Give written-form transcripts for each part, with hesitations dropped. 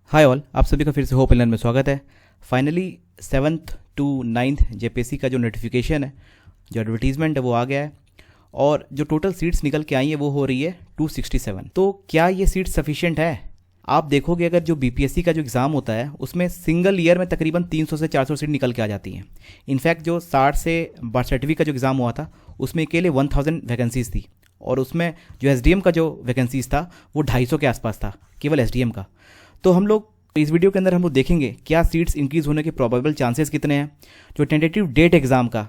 Hi all, आप सभी का फिर से होप लर्न में स्वागत है। Finally 7th to 9th JPSC का जो नोटिफिकेशन है, जो एडवर्टीजमेंट है वो आ गया है और जो टोटल सीट्स निकल के आई है वो हो रही है 267। तो क्या ये सीट सफिशिएंट है? आप देखोगे अगर जो बीपीएससी का जो एग्ज़ाम होता है उसमें सिंगल ईयर में तकरीबन 300 से 400 सीट निकल के आ जाती हैं। इनफैक्ट जो 60 से 62वीं का जो एग्ज़ाम हुआ था उसमें अकेले 1000 वैकेंसीज़ थी और उसमें जो एसडीएम का जो वैकेंसीज़ था वो 250 के आसपास था, केवल एसडीएम का। तो हम लोग इस वीडियो के अंदर हम लोग देखेंगे क्या सीट्स इंक्रीज़ होने के प्रोबेबल चांसेस कितने हैं, जो टेंटेटिव डेट एग्ज़ाम का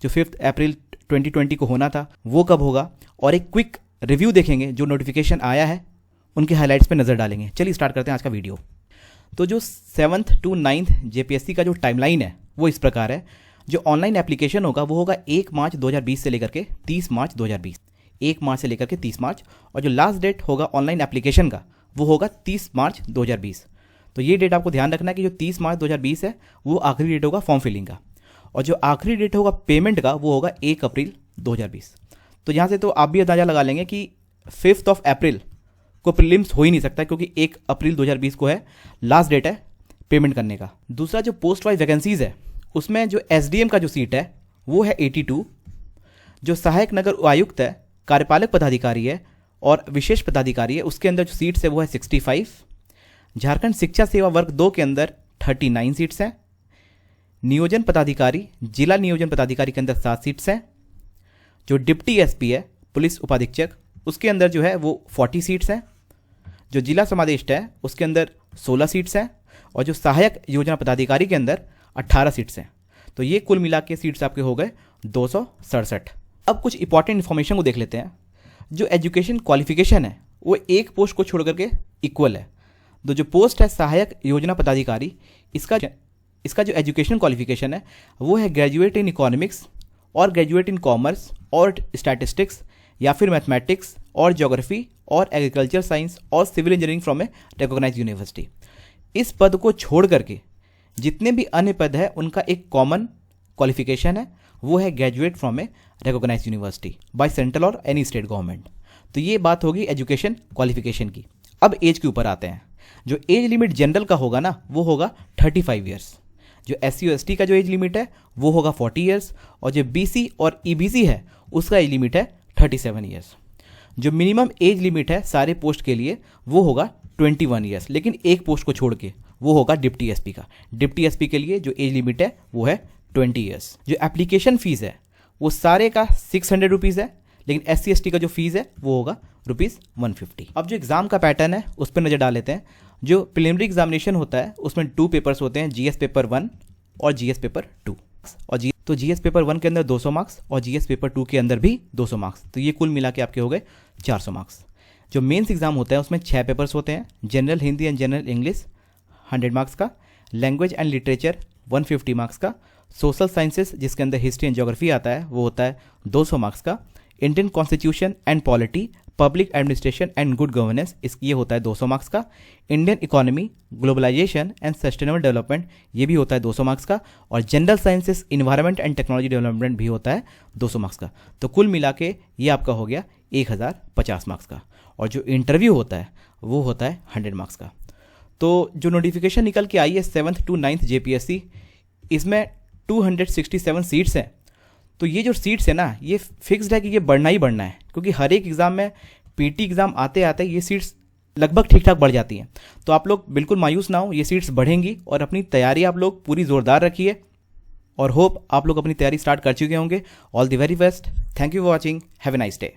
जो 5 अप्रैल 2020 को होना था वो कब होगा, और एक क्विक रिव्यू देखेंगे जो नोटिफिकेशन आया है उनके हाइलाइट्स पे नज़र डालेंगे। चलिए स्टार्ट करते हैं आज का वीडियो। तो जो 7th to 9th जेपीएससी का जो टाइमलाइन है वो इस प्रकार है। जो ऑनलाइन एप्लीकेशन होगा वो होगा 1 मार्च 2020 से लेकर के 30 मार्च 2020, 1 मार्च से लेकर के 30 मार्च, और जो लास्ट डेट होगा ऑनलाइन एप्लीकेशन का वो होगा 30 मार्च 2020। तो ये डेट आपको ध्यान रखना है कि जो 30 मार्च 2020 है वो आखिरी डेट होगा फॉर्म फिलिंग का, और जो आखिरी डेट होगा पेमेंट का वो होगा 1 अप्रैल 2020। तो यहाँ से तो आप भी अंदाजा लगा लेंगे कि 5 अप्रैल को प्रीलिम्स हो ही नहीं सकता, क्योंकि 1 अप्रैल 2020 को है लास्ट डेट है पेमेंट करने का। दूसरा जो पोस्ट वाइज वैकेंसीज है उसमें जो एसडीएम का जो सीट है वो है 82, जो सहायक नगर आयुक्त है, कार्यपालक पदाधिकारी है और विशेष पदाधिकारी है, उसके अंदर जो सीट्स है वो है 65। झारखंड शिक्षा सेवा वर्ग 2 के अंदर 39 सीट्स हैं। नियोजन पदाधिकारी, जिला नियोजन पदाधिकारी के अंदर 7 सीट्स हैं। जो डिप्टी एसपी है, पुलिस उपाधीक्षक, उसके अंदर जो है वो 40 सीट्स हैं। जो जिला समादेष्टा है उसके अंदर 16 सीट्स हैं, और जो सहायक योजना पदाधिकारी के अंदर 18 सीट्स हैं। तो ये कुल मिला के सीट्स आपके हो गए 267। अब कुछ इंपॉर्टेंट इन्फॉर्मेशन को देख लेते हैं। जो एजुकेशन क्वालिफिकेशन है वो एक पोस्ट को छोड़ करके इक्वल है। तो जो पोस्ट है सहायक योजना पदाधिकारी, इसका जो एजुकेशन क्वालिफिकेशन है वो है ग्रेजुएट इन इकोनॉमिक्स और ग्रेजुएट इन कॉमर्स और स्टैटिस्टिक्स, या फिर मैथमेटिक्स और ज्योग्राफी और एग्रीकल्चर साइंस और civil engineering from a recognised university. इस पद को छोड़ करके जितने भी अन्य पद है उनका एक कॉमन क्वालिफिकेशन है, वो है graduate from a recognised university by central और एनी स्टेट गवर्नमेंट। तो ये बात होगी एजुकेशन क्वालिफिकेशन की। अब एज के ऊपर आते हैं। जो एज लिमिट जनरल का होगा ना वो होगा 35 ईयर्स। जो SC और ST का जो एज लिमिट है वो होगा 40 ईयर्स, और जो BC और EBC है उसका एज लिमिट है 37 ईयर्स। जो मिनिमम एज लिमिट है सारे पोस्ट के लिए वो होगा 21 ईयर्स, लेकिन एक पोस्ट को छोड़ के वो होगा डिप्टी एसपी का। डिप्टी एसपी के लिए जो एज लिमिट है वो है 20 ईयर्स। जो एप्लीकेशन फीस है वो सारे का 600 रुपीज़ है, लेकिन SC ST का जो फीस है वो होगा ₹150। अब जो एग्ज़ाम का पैटर्न है उस पर नज़र डाल लेते हैं। जो प्रिलिमिनरी एग्जामिनेशन होता है उसमें 2 पेपर्स होते हैं, GS पेपर 1 और GS पेपर 2। और तो GS पेपर 1 के अंदर 200 मार्क्स और GS पेपर 2 के अंदर भी 200 मार्क्स। तो ये कुल मिला के आपके हो गए 400 मार्क्स। जो मेंस एग्जाम होता है उसमें 6 पेपर्स होते हैं। General Hindi and general English 100 marks का, लैंग्वेज एंड लिटरेचर 150 मार्क्स का, सोशल साइंसेस जिसके अंदर हिस्ट्री एंड ज्योग्राफी आता है वो होता है 200 मार्क्स का, Indian constitution and polity, public administration and good governance ये होता है 200 मार्क्स का, Indian economy, globalisation and sustainable development ये भी होता है 200 मार्क्स का, और general sciences, environment and technology development भी होता है 200 मार्क्स का। तो कुल मिला के ये आपका हो गया 1050 मार्क्स का, और जो इंटरव्यू होता है वो होता है 100 मार्क्स का। तो जो नोटिफिकेशन निकल के आई है 7th to 9th जेपीएससी, इसमें 267 सीट्स हैं। तो ये जो सीट्स है ना ये फिक्स्ड है कि ये बढ़ना ही बढ़ना है, क्योंकि हर एक एग्ज़ाम में पीटी एग्ज़ाम आते आते ये सीट्स लगभग ठीक ठाक बढ़ जाती हैं। तो आप लोग बिल्कुल मायूस ना हो, ये सीट्स बढ़ेंगी, और अपनी तैयारी आप लोग पूरी ज़ोरदार रखिए, और होप आप लोग अपनी तैयारी स्टार्ट कर चुके होंगे। All the very best. Thank you for watching. Have a nice day.